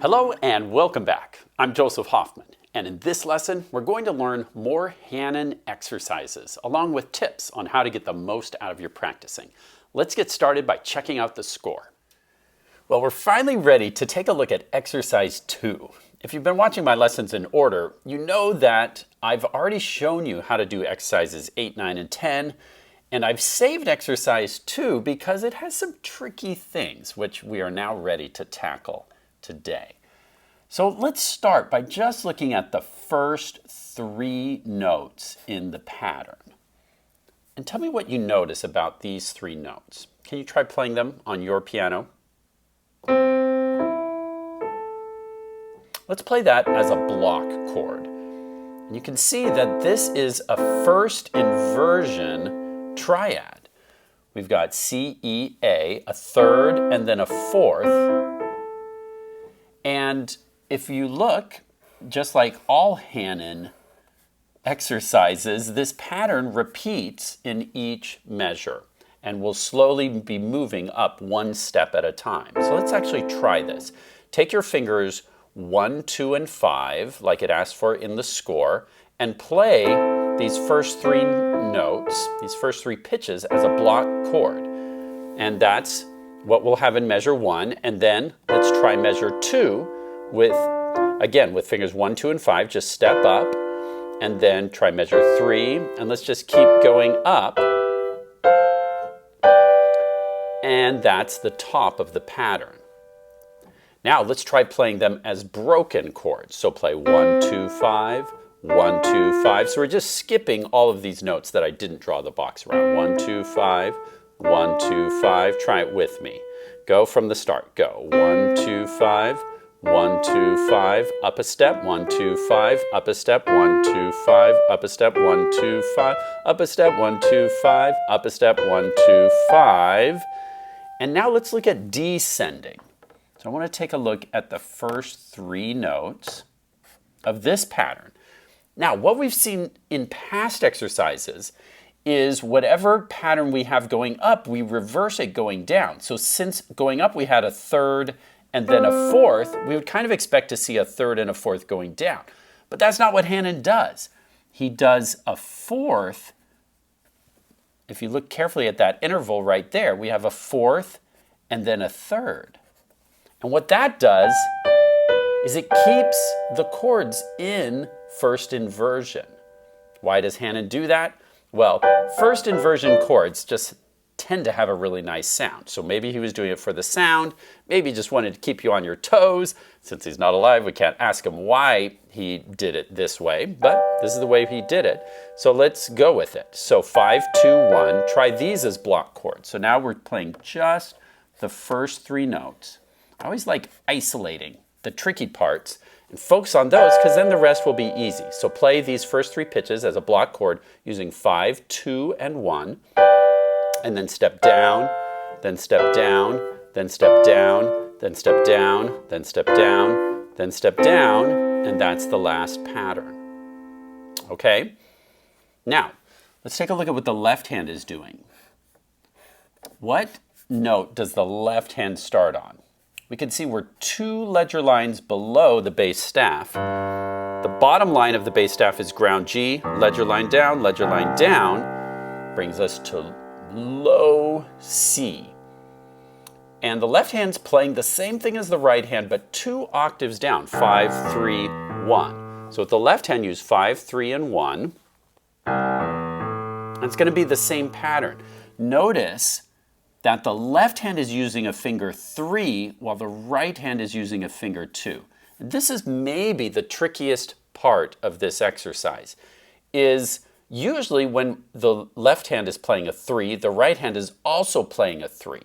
Hello and welcome back. I'm Joseph Hoffman, and in this lesson, we're going to learn more Hanon exercises, along with tips on how to get the most out of your practicing. Let's get started by checking out the score. Well, we're finally ready to take a look at exercise 2. If you've been watching my lessons in order, you know that I've already shown you how to do exercises 8, 9, and 10, and I've saved exercise 2 because it has some tricky things, which we are now ready to tackle today. So let's start by just looking at the first 3 notes in the pattern. And tell me what you notice about these 3 notes. Can you try playing them on your piano? Let's play that as a block chord. And you can see that this is a first inversion triad. We've got C, E, A, a third, and then a fourth. And if you look, just like all Hanon exercises, this pattern repeats in each measure and will slowly be moving up one step at a time. So let's actually try this. Take your fingers 1, 2, and 5, like it asked for in the score, and play these first 3 notes, these first 3 pitches as a block chord. And that's what we'll have in measure 1, and then let's try measure 2 with, again, with fingers 1, 2, and 5, just step up, and then try measure 3, and let's just keep going up, and that's the top of the pattern. Now let's try playing them as broken chords. So play 1, 2, 5, 1, 2, 5. So we're just skipping all of these notes that I didn't draw the box around. 1, 2, 5, 1, 2, 5. Try it with me. Go from the start. Go. 1, 2, 5, 1, 2, 5. Up a step. 1, 2, 5. Up a step. 1, 2, 5. Up a step. 1, 2, 5. Up a step. 1, 2, 5. Up a step. 1, 2, 5. And now let's look at descending. So I want to take a look at the first 3 notes of this pattern. Now, what we've seen in past exercises is whatever pattern we have going up, we reverse it going down. So since going up we had a third and then a fourth, we would kind of expect to see a third and a fourth going down. But that's not what Hanon does. He does a fourth. If you look carefully at that interval right there, we have a fourth and then a third. And what that does is it keeps the chords in first inversion. Why does Hanon do that? Well, first inversion chords just tend to have a really nice sound. So maybe he was doing it for the sound, maybe he just wanted to keep you on your toes. Since he's not alive, we can't ask him why he did it this way, but this is the way he did it. So let's go with it. So 5, 2, 1, try these as block chords. So now we're playing just the first 3 notes. I always like isolating the tricky parts and focus on those because then the rest will be easy. So play these first 3 pitches as a block chord using 5, 2, and 1, and then step down, then step down, then step down, then step down, then step down, then step down, and that's the last pattern. Okay? Now, let's take a look at what the left hand is doing. What note does the left hand start on? We can see we're 2 ledger lines below the bass staff. The bottom line of the bass staff is ground G, ledger line down, brings us to low C. And the left hand's playing the same thing as the right hand, but 2 octaves down, 5, 3, 1. So with the left hand, use 5, 3, and 1. And it's going to be the same pattern. Notice that the left hand is using a finger 3 while the right hand is using a finger 2. And this is maybe the trickiest part of this exercise, is usually when the left hand is playing a 3, the right hand is also playing a 3.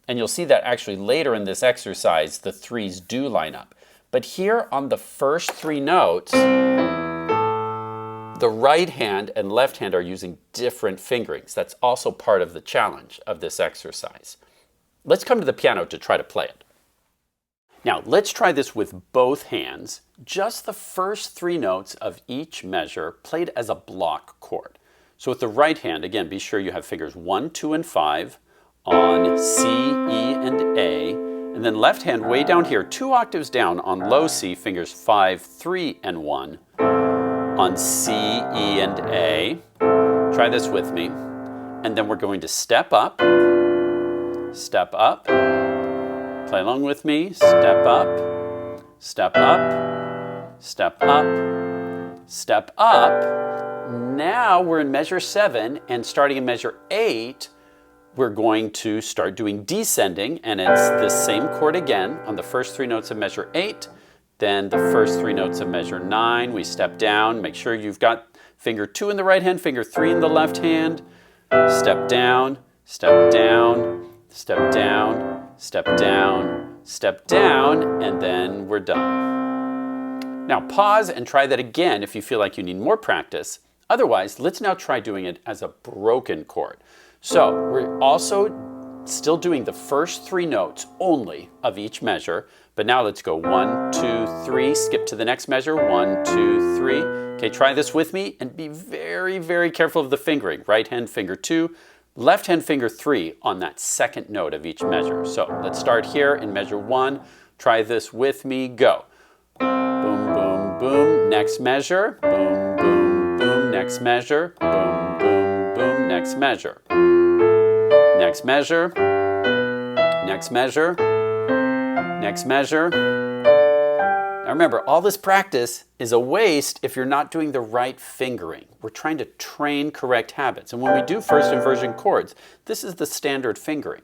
And you'll see that actually later in this exercise, the 3s do line up. But here on the first 3 notes, the right hand and left hand are using different fingerings. That's also part of the challenge of this exercise. Let's come to the piano to try to play it. Now, let's try this with both hands. Just the first 3 notes of each measure played as a block chord. So with the right hand, again, be sure you have fingers 1, 2, and 5 on C, E, and A, And then left hand way down here, 2 octaves down on low C, fingers 5, 3, and 1. On C, E, and A. Try this with me. And then we're going to step up, step up. Play along with me. Step up, step up, step up, step up. Now we're in measure 7, and starting in measure 8, we're going to start doing descending, and it's the same chord again on the first 3 notes of measure 8, then the first 3 notes of measure 9. We step down. Make sure you've got finger 2 in the right hand, finger 3 in the left hand. Step down, step down, step down, step down, step down, and then we're done. Now pause and try that again if you feel like you need more practice. Otherwise, let's now try doing it as a broken chord. So we're also still doing the first 3 notes only of each measure, but now let's go 1, 2, 3, skip to the next measure, 1, 2, 3. Okay, try this with me and be very, very careful of the fingering. Right hand finger 2, left hand finger 3 on that second note of each measure. So let's start here in measure 1. Try this with me, go. Boom, boom, boom, next measure, boom, boom, boom, next measure, boom, boom, boom, next measure. Next measure, next measure, next measure. Now remember, all this practice is a waste if you're not doing the right fingering. We're trying to train correct habits. And when we do first inversion chords, this is the standard fingering.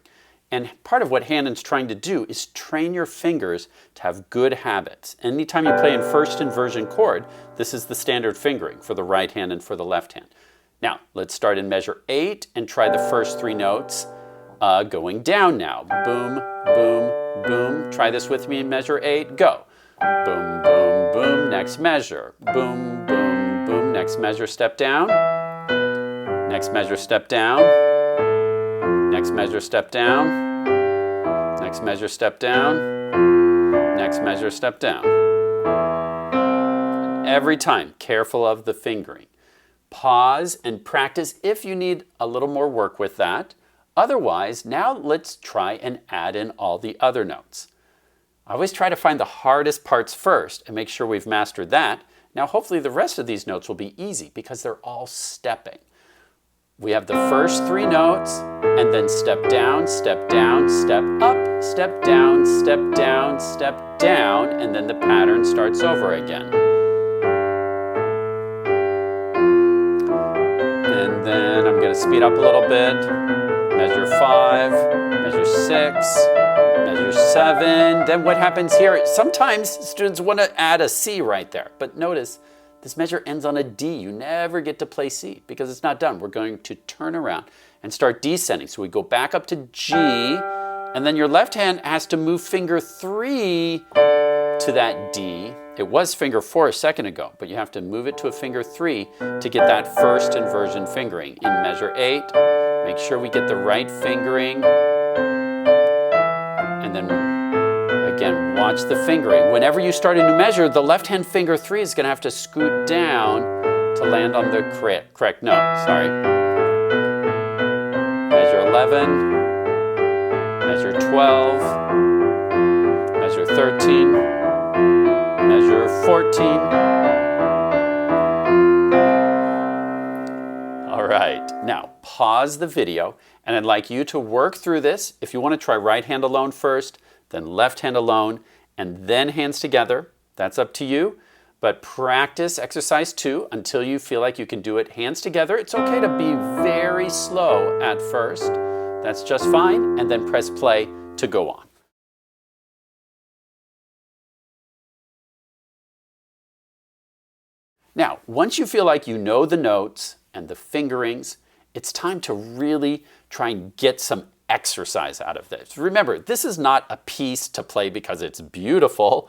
And part of what Hanon's trying to do is train your fingers to have good habits. Anytime you play in first inversion chord, this is the standard fingering for the right hand and for the left hand. Now, let's start in measure 8 and try the first 3 notes going down now. Boom, boom, boom. Try this with me in measure 8. Go. Boom, boom, boom. Next measure. Boom, boom, boom. Next measure, step down. Next measure, step down. Next measure, step down. Next measure, step down. Next measure, step down. Every time, careful of the fingering. Pause and practice if you need a little more work with that. Otherwise, now let's try and add in all the other notes. I always try to find the hardest parts first and make sure we've mastered that. Now hopefully the rest of these notes will be easy because they're all stepping. We have the first 3 notes and then step down, step up, step down, step down, step down, and then the pattern starts over again. And then I'm going to speed up a little bit. Measure 5, measure 6, measure 7. Then what happens here? Sometimes students want to add a C right there. But notice this measure ends on a D. You never get to play C because it's not done. We're going to turn around and start descending. So we go back up to G, and then your left hand has to move finger 3 to that D. It was finger 4 a second ago, but you have to move it to a finger 3 to get that first inversion fingering. In measure 8, make sure we get the right fingering. And then again, watch the fingering. Whenever you start a new measure, the left hand finger 3 is going to have to scoot down to land on the correct note. Sorry. Measure 11, measure 12, measure 13, measure 14. All right, now pause the video, and I'd like you to work through this. If you want to try right hand alone first, then left hand alone, and then hands together, that's up to you. But practice exercise 2 until you feel like you can do it hands together. It's okay to be very slow at first. That's just fine, and then press play to go on. Now, once you feel like you know the notes and the fingerings, it's time to really try and get some exercise out of this. Remember, this is not a piece to play because it's beautiful.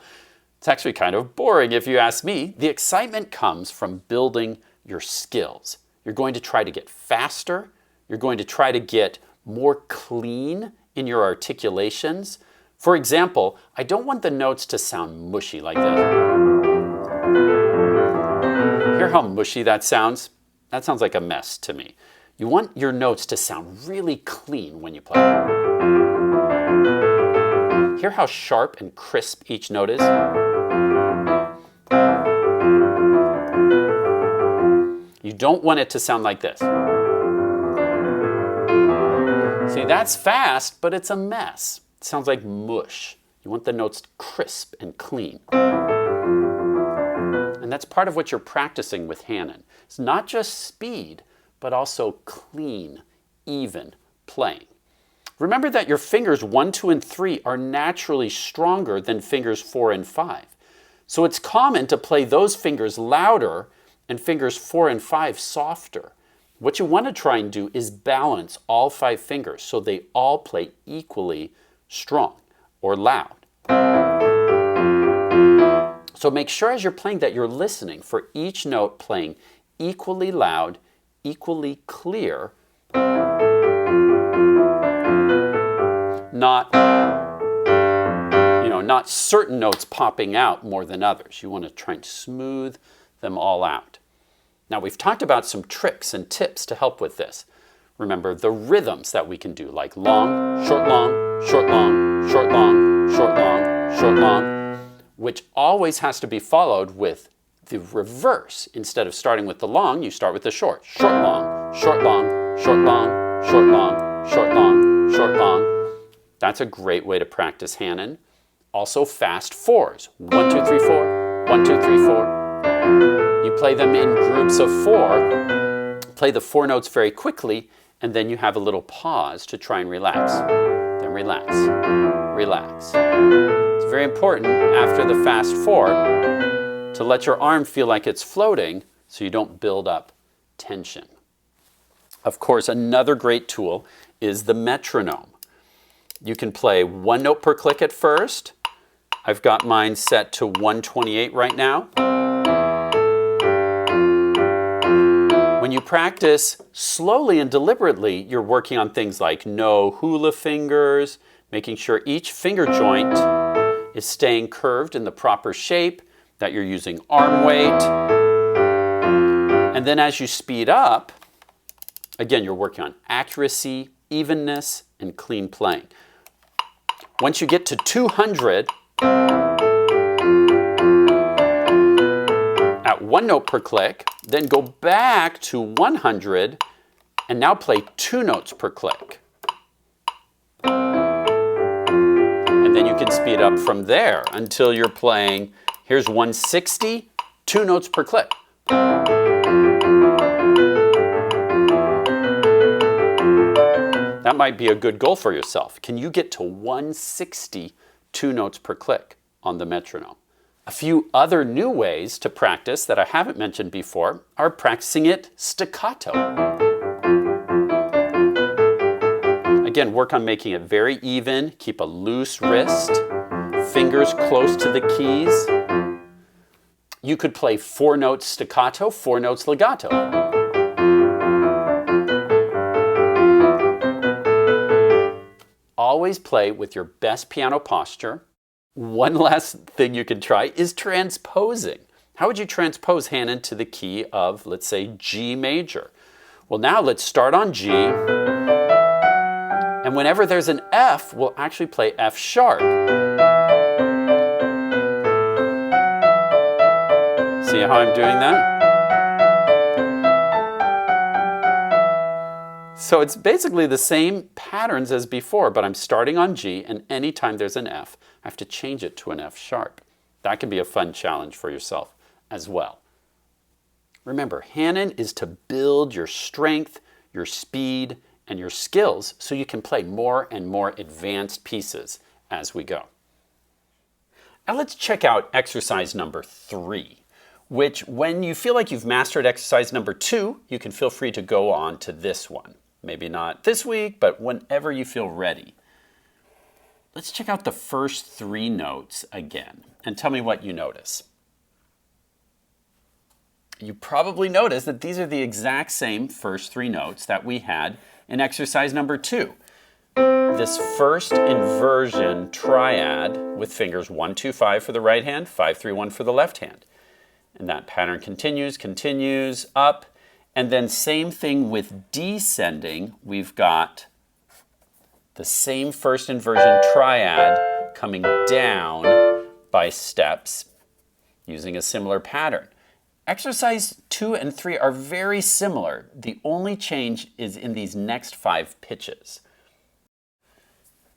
It's actually kind of boring if you ask me. The excitement comes from building your skills. You're going to try to get faster. You're going to try to get more clean in your articulations. For example, I don't want the notes to sound mushy like this. Hear how mushy that sounds? That sounds like a mess to me. You want your notes to sound really clean when you play. Hear how sharp and crisp each note is? You don't want it to sound like this. See, that's fast, but it's a mess. It sounds like mush. You want the notes crisp and clean. And that's part of what you're practicing with Hanon. It's not just speed, but also clean, even playing. Remember that your fingers 1, 2, and 3 are naturally stronger than fingers 4 and 5. So it's common to play those fingers louder and fingers 4 and 5 softer. What you want to try and do is balance all 5 fingers so they all play equally strong or loud. So make sure as you're playing that you're listening for each note playing equally loud, equally clear, not certain notes popping out more than others. You want to try and smooth them all out. Now we've talked about some tricks and tips to help with this. Remember the rhythms that we can do, like long, short, long, short, long, short, long, short, long, short, long, which always has to be followed with the reverse. Instead of starting with the long, you start with the short. Short, long, short, long, short, long, short, long, short, long, short, long. That's a great way to practice Hanon. Also fast fours. 1, 2, 3, 4. 1, 2, 3, 4. You play them in groups of 4. Play the 4 notes very quickly, and then you have a little pause to try and relax. Then relax, relax. It's very important after the fast 4 to let your arm feel like it's floating so you don't build up tension. Of course, another great tool is the metronome. You can play 1 note per click at first. I've got mine set to 128 right now. When you practice slowly and deliberately, you're working on things like no hula fingers, making sure each finger joint is staying curved in the proper shape, that you're using arm weight. And then as you speed up, again, you're working on accuracy, evenness, and clean playing. Once you get to 200, at 1 note per click, then go back to 100 and now play 2 notes per click. And then you can speed up from there until you're playing, here's 160, 2 notes per click. That might be a good goal for yourself. Can you get to 160 2 notes per click on the metronome? A few other new ways to practice that I haven't mentioned before are practicing it staccato. Again, work on making it very even, keep a loose wrist, fingers close to the keys. You could play 4 notes staccato, 4 notes legato. Always play with your best piano posture. One last thing you can try is transposing. How would you transpose Hanon to the key of, let's say, G major? Well, now let's start on G. And whenever there's an F, we'll actually play F sharp. See how I'm doing that? So it's basically the same patterns as before, but I'm starting on G, and anytime there's an F, I have to change it to an F sharp. That can be a fun challenge for yourself as well. Remember, Hanon is to build your strength, your speed, and your skills so you can play more and more advanced pieces as we go. Now let's check out exercise number 3, which when you feel like you've mastered exercise number 2, you can feel free to go on to this one. Maybe not this week, but whenever you feel ready. Let's check out the first 3 notes again and tell me what you notice. You probably noticed that these are the exact same first 3 notes that we had in exercise number 2. This first inversion triad with fingers 1, 2, 5 for the right hand, 5, 3, 1 for the left hand. And that pattern continues up. And then same thing with descending. We've got the same first inversion triad coming down by steps using a similar pattern. Exercise 2 and 3 are very similar. The only change is in these next 5 pitches.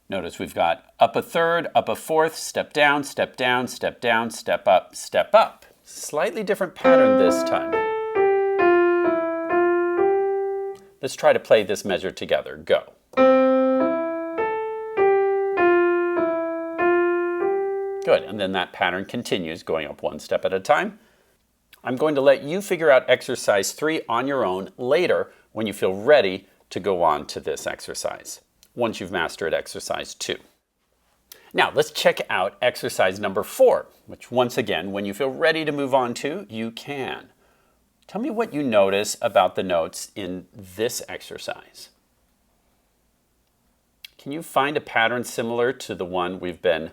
Notice we've got up a third, up a fourth, step down, step down, step down, step up, step up. Slightly different pattern this time. Let's try to play this measure together. Go. Good, and then that pattern continues, going up one step at a time. I'm going to let you figure out exercise 3 on your own later when you feel ready to go on to this exercise, once you've mastered exercise 2. Now, let's check out exercise number 4, which once again, when you feel ready to move on to, you can. Tell me what you notice about the notes in this exercise. Can you find a pattern similar to the one we've been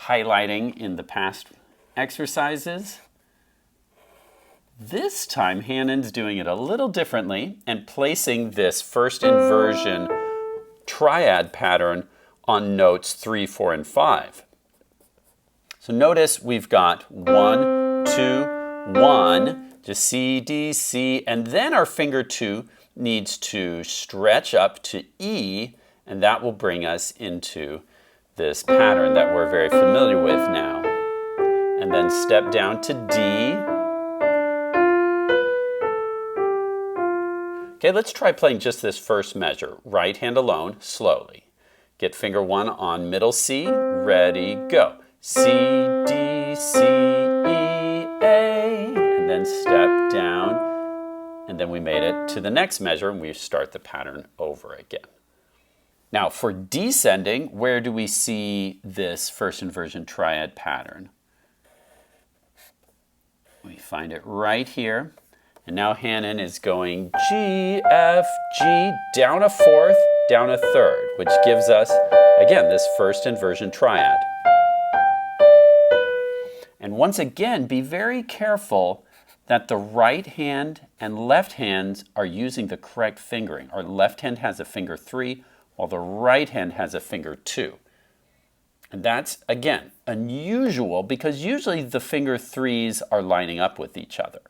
highlighting in the past exercises? This time, Hanon's doing it a little differently and placing this first inversion triad pattern on notes 3, 4, and 5. So notice we've got 1, 2, 1, just C, D, C, and then our finger 2 needs to stretch up to E, and that will bring us into this pattern that we're very familiar with now. And then step down to D. Okay, let's try playing just this first measure. Right hand alone, slowly. Get finger 1 on middle C, ready, go. C, D, C, E, A, and then step down, and then we made it to the next measure, and we start the pattern over again. Now, for descending, where do we see this first inversion triad pattern? We find it right here. And now Hanon is going G, F, G, down a fourth, down a third, which gives us, again, this first inversion triad. And once again, be very careful that the right hand and left hands are using the correct fingering. Our left hand has a finger 3, while the right hand has a finger 2. And that's, again, unusual because usually the finger 3s are lining up with each other.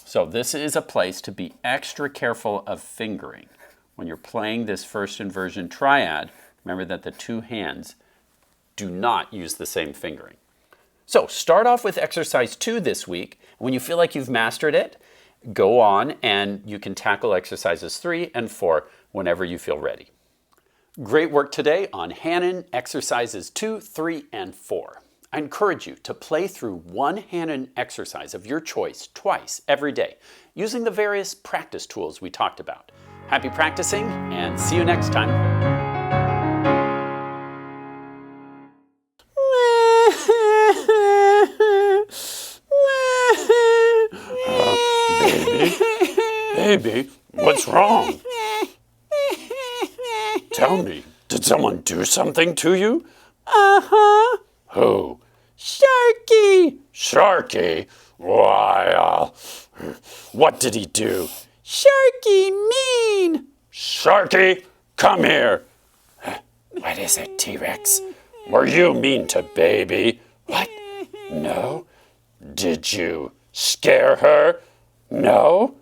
So this is a place to be extra careful of fingering. When you're playing this first inversion triad, remember that the 2 hands do not use the same fingering. So start off with exercise 2 this week. When you feel like you've mastered it, go on and you can tackle exercises 3 and 4 whenever you feel ready. Great work today on Hanon exercises 2, 3, and 4. I encourage you to play through one Hanon exercise of your choice twice every day using the various practice tools we talked about. Happy practicing and see you next time. Baby, what's wrong? Tell me, did someone do something to you? Uh-huh. Who? Sharky! Sharky? Why, what did he do? Sharky mean! Sharky, come here! What is it, T-Rex? Were you mean to Baby? What? No? Did you scare her? No?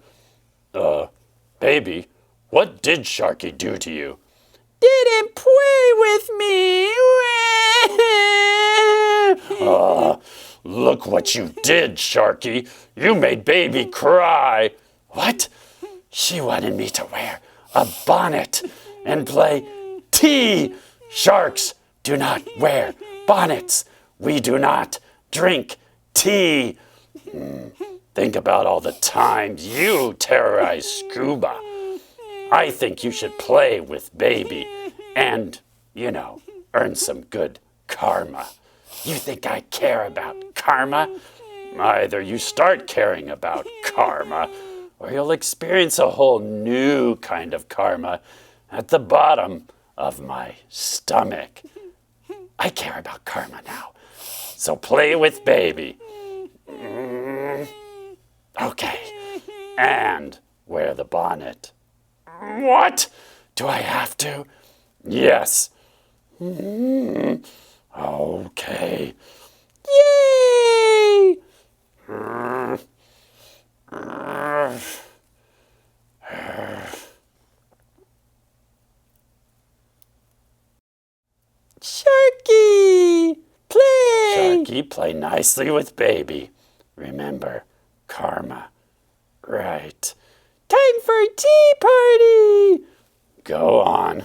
Baby, what did Sharky do to you? Didn't play with me! Look what you did, Sharky. You made Baby cry. What? She wanted me to wear a bonnet and play tea. Sharks do not wear bonnets. We do not drink tea. Think about all the times you terrorized Scuba. I think you should play with Baby and, earn some good karma. You think I care about karma? Either you start caring about karma, or you'll experience a whole new kind of karma at the bottom of my stomach. I care about karma now, so play with Baby. Okay, and wear the bonnet. What? Do I have to? Yes. Okay. Yay! Sharky! Play! Sharky, play nicely with baby. Remember, karma. Right. Time for tea party! Go on.